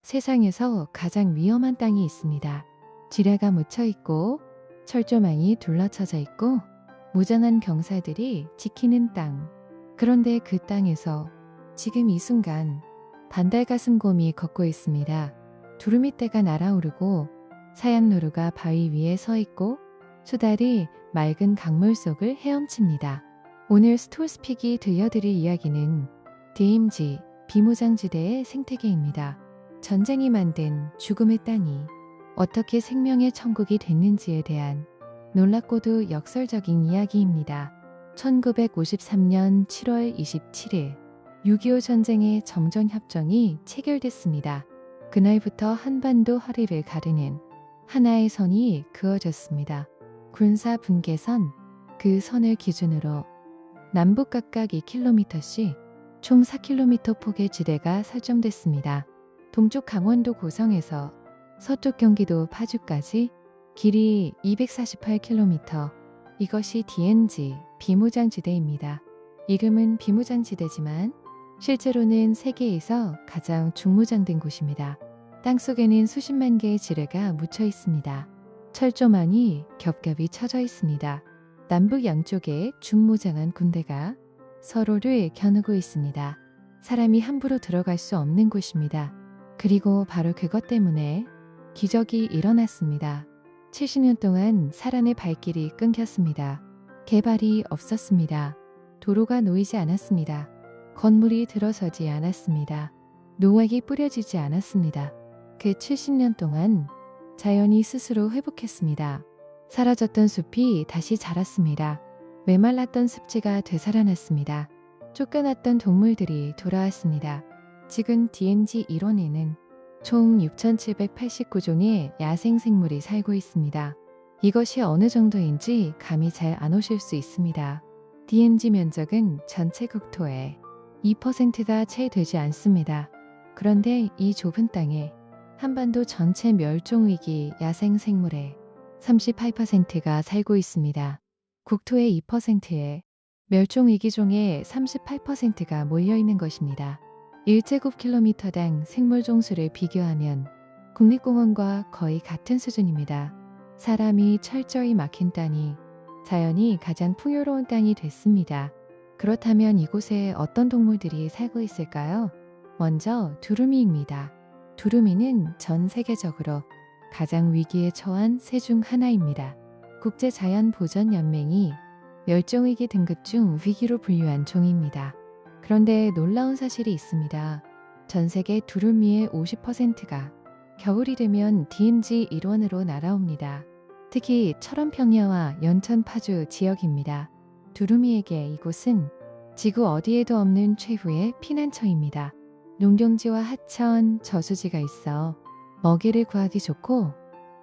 세상에서 가장 위험한 땅이 있습니다. 지뢰가 묻혀 있고 철조망이 둘러쳐져 있고 무장한 병사들이 지키는 땅. 그런데 그 땅에서 지금 이 순간 반달가슴곰이 걷고 있습니다. 두루미 떼가 날아오르고 사양노루가 바위 위에 서 있고 수달이 맑은 강물 속을 헤엄칩니다. 오늘 스톨스픽이 들려드릴 이야기는 DMZ 비무장지대의 생태계입니다. 전쟁이 만든 죽음의 땅이 어떻게 생명의 천국이 됐는지에 대한 놀랍고도 역설적인 이야기입니다. 1953년 7월 27일 6.25 전쟁의 정전협정이 체결됐습니다. 그날부터 한반도 허리를 가르는 하나의 선이 그어졌습니다. 군사분계선, 그 선을 기준으로 남북 각각 2km씩 총 4km 폭의 지대가 설정됐습니다. 동쪽 강원도 고성에서 서쪽 경기도 파주까지 길이 248km, 이것이 DMZ 비무장지대입니다. 이름은 비무장지대지만 실제로는 세계에서 가장 중무장된 곳입니다. 땅속에는 수십만 개의 지뢰가 묻혀 있습니다. 철조망이 겹겹이 쳐져 있습니다. 남북 양쪽에 중무장한 군대가 서로를 겨누고 있습니다. 사람이 함부로 들어갈 수 없는 곳입니다. 그리고 바로 그것 때문에 기적이 일어났습니다. 70년 동안 사람의 발길이 끊겼습니다. 개발이 없었습니다. 도로가 놓이지 않았습니다. 건물이 들어서지 않았습니다. 노획이 뿌려지지 않았습니다. 그 70년 동안 자연이 스스로 회복했습니다. 사라졌던 숲이 다시 자랐습니다. 메말랐던 습지가 되살아났습니다. 쫓겨났던 동물들이 돌아왔습니다. 지금 DMZ 일원에는 총 6,789종의 야생생물이 살고 있습니다. 이것이 어느 정도인지 감이 잘 안 오실 수 있습니다. DMZ 면적은 전체 국토의 2%가 채 되지 않습니다. 그런데 이 좁은 땅에 한반도 전체 멸종위기 야생생물의 38%가 살고 있습니다. 국토의 2%에 멸종위기종의 38%가 몰려있는 것입니다. 1제곱킬로미터당 생물종수를 비교하면 국립공원과 거의 같은 수준입니다. 사람이 철저히 막힌 땅이 자연이 가장 풍요로운 땅이 됐습니다. 그렇다면 이곳에 어떤 동물들이 살고 있을까요? 먼저 두루미입니다. 두루미는 전 세계적으로 가장 위기에 처한 새 중 하나입니다. 국제자연보전연맹이 멸종위기 등급 중 위기로 분류한 종입니다. 그런데 놀라운 사실이 있습니다. 전 세계 두루미의 50%가 겨울이 되면 DMZ 일원으로 날아옵니다. 특히 철원평야와 연천 파주 지역입니다. 두루미에게 이곳은 지구 어디에도 없는 최후의 피난처입니다. 농경지와 하천, 저수지가 있어 먹이를 구하기 좋고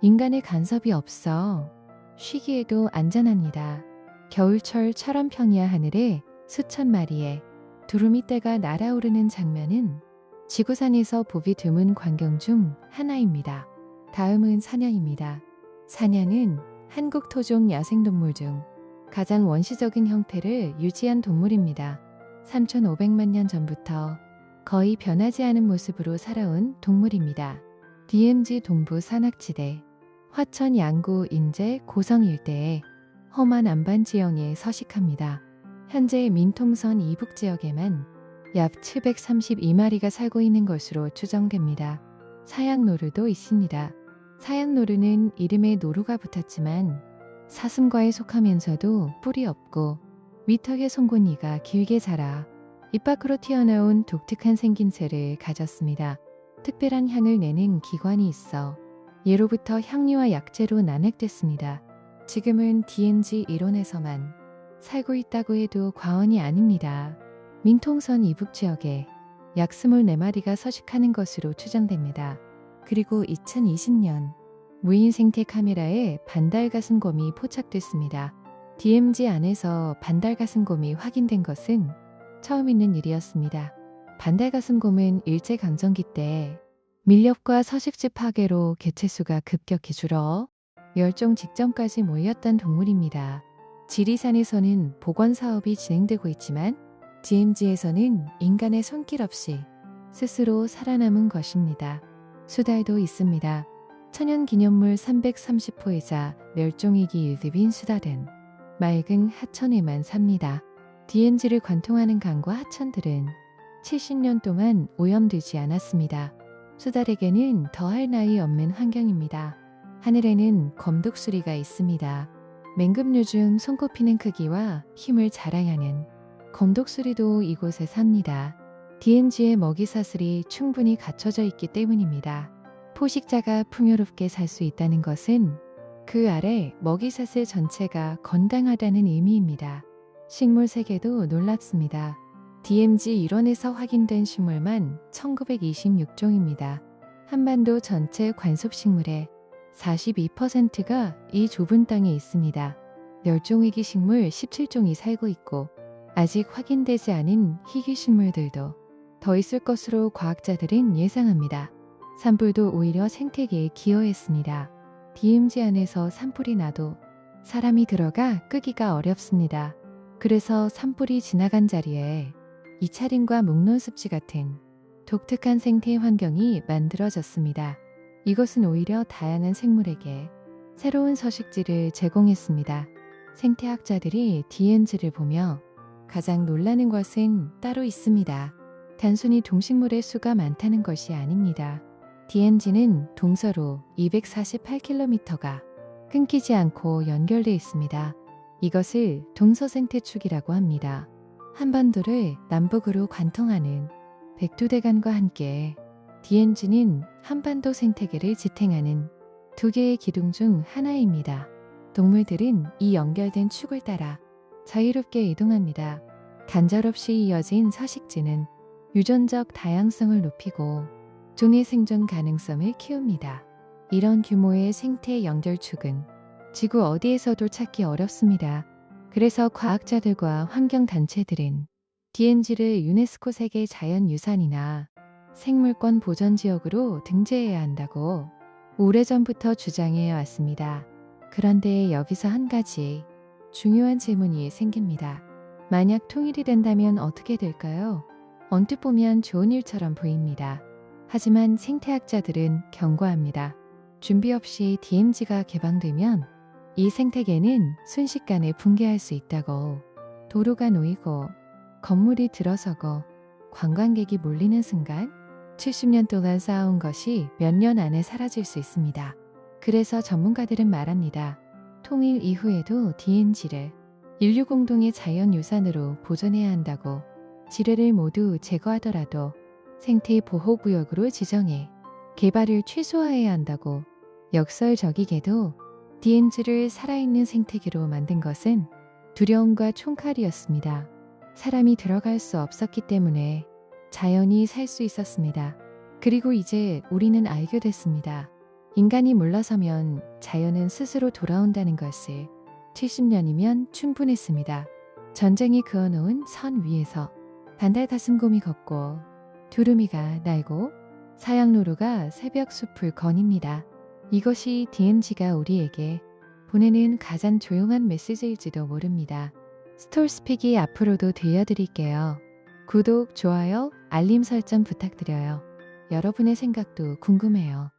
인간의 간섭이 없어 쉬기에도 안전합니다. 겨울철 철원평야 하늘에 수천 마리의 두루미떼가 날아오르는 장면은 지구상에서 보기 드문 광경 중 하나입니다. 다음은 사냥입니다. 사냥은 한국 토종 야생동물 중 가장 원시적인 형태를 유지한 동물입니다. 3,500만 년 전부터 거의 변하지 않은 모습으로 살아온 동물입니다. DMZ 동부 산악지대, 화천 양구 인제 고성 일대의 험한 안반 지형에 서식합니다. 현재 민통선 이북 지역에만 약 732마리가 살고 있는 것으로 추정됩니다. 사양노루도 있습니다. 사양노루는 이름에 노루가 붙었지만 사슴과에 속하면서도 뿔이 없고 위턱의 송곳니가 길게 자라 입 밖으로 튀어나온 독특한 생김새를 가졌습니다. 특별한 향을 내는 기관이 있어 예로부터 향료와 약재로 난획됐습니다. 지금은 DMZ 일원에서만 살고 있다고 해도 과언이 아닙니다. 민통선 이북 지역에 약 24마리가 서식하는 것으로 추정됩니다. 그리고 2020년 무인 생태 카메라에 반달가슴곰이 포착됐습니다. DMZ 안에서 반달가슴곰이 확인된 것은 처음 있는 일이었습니다. 반달가슴곰은 일제강점기 때 밀렵과 서식지 파괴로 개체수가 급격히 줄어 멸종 직전까지 몰렸던 동물입니다. 지리산에서는 복원 사업이 진행되고 있지만 DMZ에서는 인간의 손길 없이 스스로 살아남은 것입니다. 수달도 있습니다. 천연기념물 330호이자 멸종위기 유급인 수달은 맑은 하천에만 삽니다. DMZ를 관통하는 강과 하천들은 70년 동안 오염되지 않았습니다. 수달에게는 더할 나위 없는 환경입니다. 하늘에는 검독수리가 있습니다. 맹금류 중 손꼽히는 크기와 힘을 자랑하는 검독수리도 이곳에 삽니다. DMZ의 먹이사슬이 충분히 갖춰져 있기 때문입니다. 포식자가 풍요롭게 살 수 있다는 것은 그 아래 먹이사슬 전체가 건강하다는 의미입니다. 식물 세계도 놀랍습니다. DMZ 일원에서 확인된 식물만 1926종입니다. 한반도 전체 관섭식물의 42%가 이 좁은 땅에 있습니다. 멸종위기 식물 17종이 살고 있고 아직 확인되지 않은 희귀식물들도 더 있을 것으로 과학자들은 예상합니다. 산불도 오히려 생태계에 기여했습니다. DMZ 안에서 산불이 나도 사람이 들어가 끄기가 어렵습니다. 그래서 산불이 지나간 자리에 이차림과 묵론습지 같은 독특한 생태 환경이 만들어졌습니다. 이것은 오히려 다양한 생물에게 새로운 서식지를 제공했습니다. 생태학자들이 DMZ를 보며 가장 놀라는 것은 따로 있습니다. 단순히 동식물의 수가 많다는 것이 아닙니다. DMZ는 동서로 248km가 끊기지 않고 연결되어 있습니다. 이것을 동서생태축이라고 합니다. 한반도를 남북으로 관통하는 백두대간과 함께 DMZ는 한반도 생태계를 지탱하는 두 개의 기둥 중 하나입니다. 동물들은 이 연결된 축을 따라 자유롭게 이동합니다. 간절없이 이어진 서식지는 유전적 다양성을 높이고 종의 생존 가능성을 키웁니다. 이런 규모의 생태 연결축은 지구 어디에서도 찾기 어렵습니다. 그래서 과학자들과 환경단체들은 DMZ를 유네스코 세계 자연유산이나 생물권 보전지역으로 등재해야 한다고 오래전부터 주장해 왔습니다. 그런데 여기서 한 가지 중요한 질문이 생깁니다. 만약 통일이 된다면 어떻게 될까요? 언뜻 보면 좋은 일처럼 보입니다. 하지만 생태학자들은 경고합니다. 준비 없이 DMZ가 개방되면 이 생태계는 순식간에 붕괴할 수 있다고. 도로가 놓이고 건물이 들어서고 관광객이 몰리는 순간 70년 동안 쌓아온 것이 몇 년 안에 사라질 수 있습니다. 그래서 전문가들은 말합니다. 통일 이후에도 DMZ를 인류 공동의 자연유산으로 보존해야 한다고. 지뢰를 모두 제거하더라도 생태 보호구역으로 지정해 개발을 최소화해야 한다고. 역설적이게도 DMZ를 살아있는 생태계로 만든 것은 두려움과 총칼이었습니다. 사람이 들어갈 수 없었기 때문에 자연이 살 수 있었습니다. 그리고 이제 우리는 알게 됐습니다. 인간이 물러서면 자연은 스스로 돌아온다는 것을. 70년이면 충분했습니다. 전쟁이 그어놓은 선 위에서 반달가슴곰이 걷고 두루미가 날고 사양노루가 새벽 숲을 거닙니다. 이것이 DMZ가 우리에게 보내는 가장 조용한 메시지일지도 모릅니다. 스톨스픽이 앞으로도 들려드릴게요. 구독, 좋아요, 알림 설정 부탁드려요. 여러분의 생각도 궁금해요.